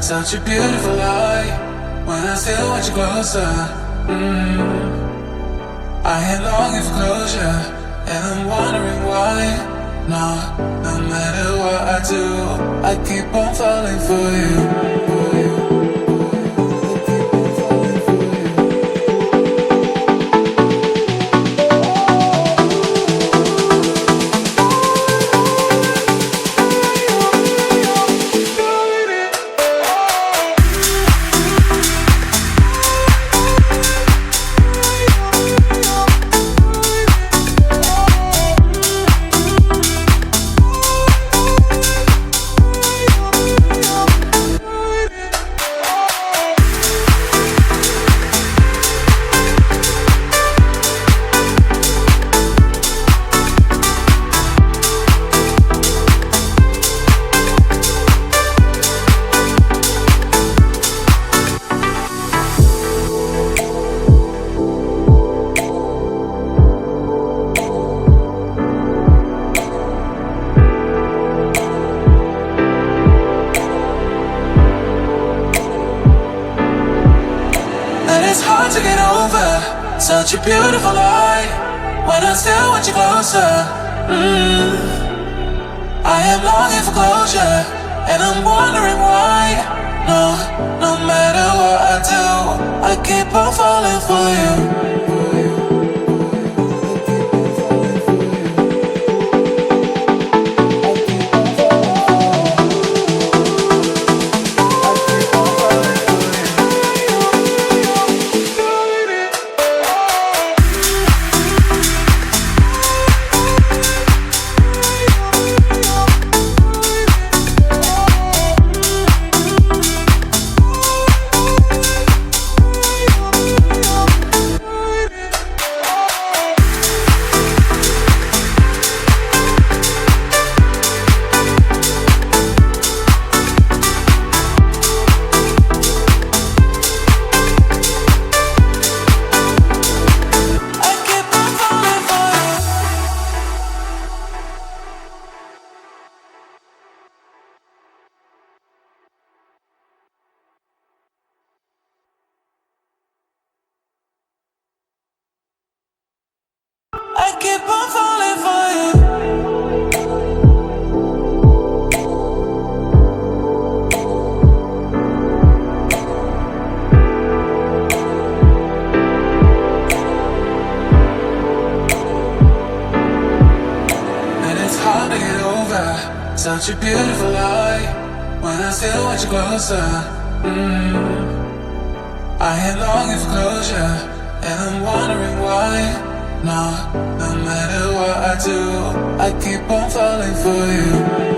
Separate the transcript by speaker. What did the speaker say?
Speaker 1: such a beautiful lie. When I still want you closer, I am longing for closure, and I'm wondering why. No matter what I do, I keep on falling for you. It's hard to get over such a beautiful lie. When I still want you closer, I am longing for closure, and I'm wondering why. No matter what I do, I keep on falling for you. I keep on falling for you. And it's hard to get over such a beautiful lie. When I still want you closer, I am longing for closure, and I'm wondering why. No matter what I do, I keep on falling for you.